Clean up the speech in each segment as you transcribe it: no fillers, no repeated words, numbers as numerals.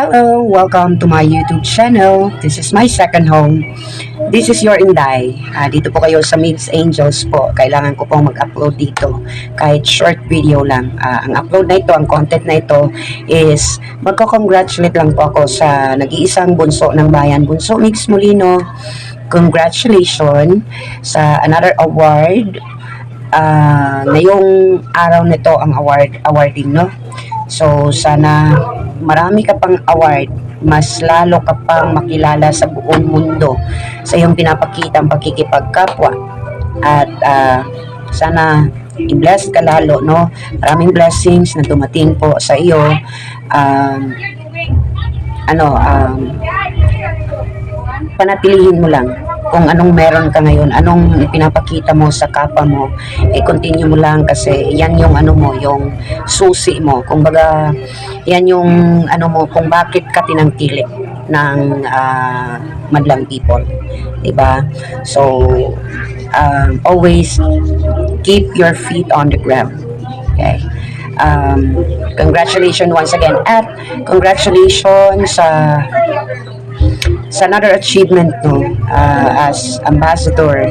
Hello, welcome to my YouTube channel. This is my second home. This is your Inday. Dito po kayo sa Mids Angels po. Kailangan ko pong mag-upload dito. Kahit short video lang. Ang upload na ito, ang content na ito is magko-congratulate lang po ako sa nag-iisang bunso ng bayan. Bunso Mix Molino. Congratulations sa another award. Ngayong araw nito ang awarding, no? So, sana marami ka pang award, mas lalo ka pang makilala sa buong mundo sa iyong pinapakitang pakikipagkapwa. At sana i-bless ka lalo, no? Maraming blessings na dumating po sa iyo. Panatilihin mo lang kung anong meron ka ngayon, anong pinapakita mo sa kapwa mo, continue mo lang kasi yan yung yung susi mo. Kumbaga, yan yung mo kung bakit ka tinangkilik ng madlang people. Diba? So, always keep your feet on the ground. Okay? Congratulations once again. At congratulations sa another achievement, no, as ambassador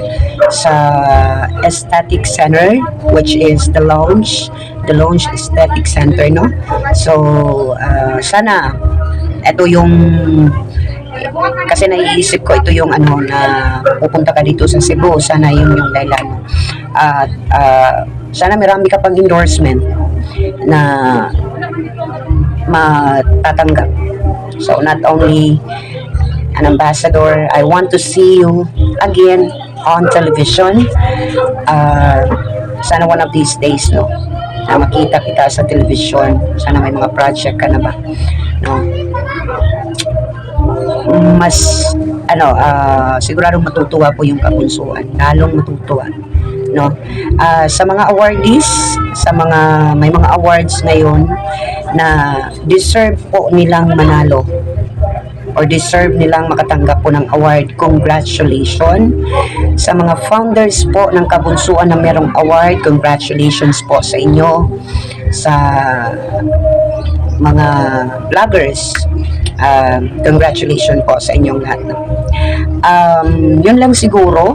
sa Aesthetic Center, which is the Lounge Aesthetic Center, no. So sana ito yung, kasi naiisip ko ito yung na pupunta ka dito sa Cebu, sana yun yung dahilan. At sana marami ka pang endorsement na matatanggap. So not only an ambassador, I want to see you again on television. Sana one of these days, no, na makita kita sa television. Sana may mga project ka na ba, no? Mas siguradong matutuwa po yung kabunsuan, lalong matutuwa, no? Sa mga awardees, may mga awards ngayon na deserve po nilang manalo or deserve nilang makatanggap po ng award. Congratulations sa mga founders po ng kabunsuan na merong award. Congratulations po sa inyo. Sa mga vloggers, congratulations po sa inyong lahat. Yun lang siguro.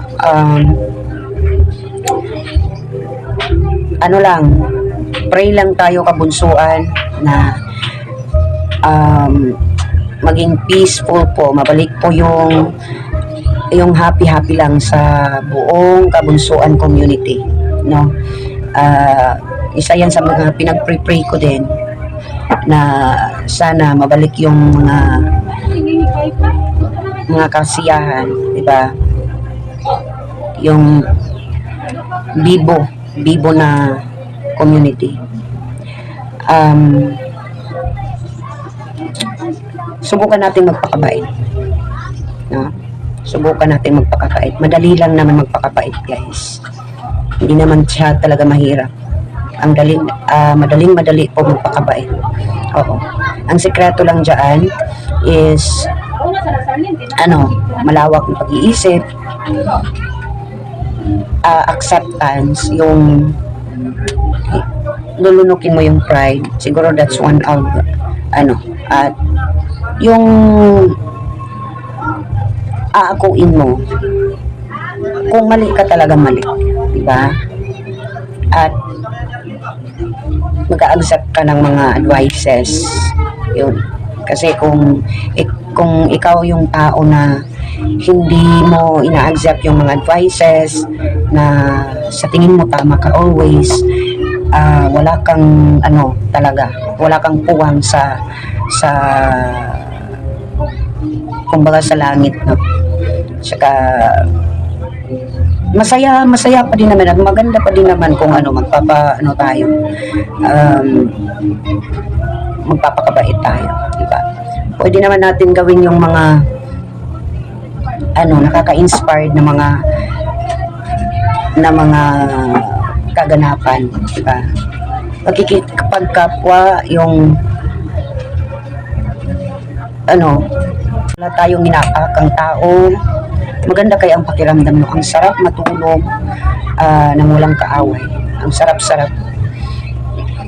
Pray lang tayo kabunsuan na maging peaceful po, mabalik po yung happy lang sa buong kabunsuan community, no. Isa yan sa mga pinag-pray ko din, na sana mabalik yung mga kasiyahan, diba, yung bibo na community. Subukan natin magpakabait, no? Subukan natin magpakabait. Madali lang naman magpakabait, guys. Hindi naman siya talaga mahirap. Ang madaling po magpakabait. Oo. Ang sekreto lang dyan is malawak ng pag-iisip, acceptance, yung lulunukin mo yung pride. Siguro that's one of at yung aakuin mo kung mali ka talaga, mali, diba? At mag-a-accept ka ng mga advices, yun. Kasi kung ikaw yung tao na hindi mo ina-accept yung mga advices na sa tingin mo tama ka always, wala kang wala kang puwang sa kumbaga sa langit, no? Saka masaya pa din naman at maganda pa din naman kung tayo, magpapakabait tayo, diba? Pwede naman natin gawin yung mga nakaka-inspired na mga kaganapan, diba? Pagkikipagkapwa, yung wala tayong ginapakang tao, maganda kaya ang pakiramdam, no? Ang sarap matulog nang walang kaaway. Ang sarap-sarap.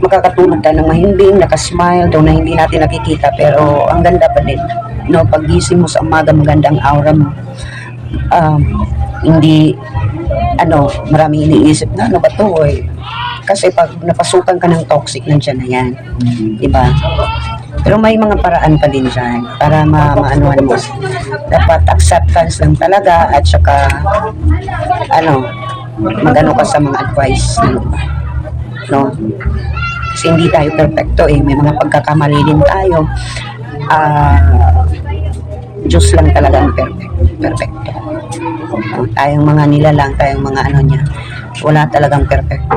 makakatulog tayo ng mahimbing, nakasmile, though na hindi natin nakikita, pero ang ganda pa din. No, paggising mo sa umaga, magandang aura mo. Hindi, maraming iniisip na, ano ba to, eh? Kasi pag napasukan ka ng toxic, nandiyan na yan. Diba? Pero may mga paraan pa din dyan para maanuhan mo. Dapat acceptance lang talaga at saka, magano ka sa mga advice ng iba. No? Kasi hindi tayo perfecto eh. May mga pagkakamali din tayo. Diyos lang talaga ang perfecto. Tayong mga nilalang, tayong mga niya, wala talagang perfecto.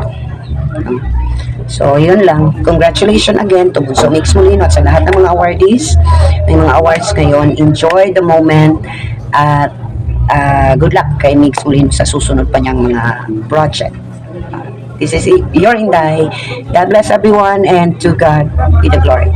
So, yun lang. Congratulations again to Bunso Mix Molino at sa lahat ng mga awardees. May mga awards ngayon. Enjoy the moment at good luck kay Mix Molino sa susunod pa niyang mga project. This is your Inday. God bless everyone and to God be the glory.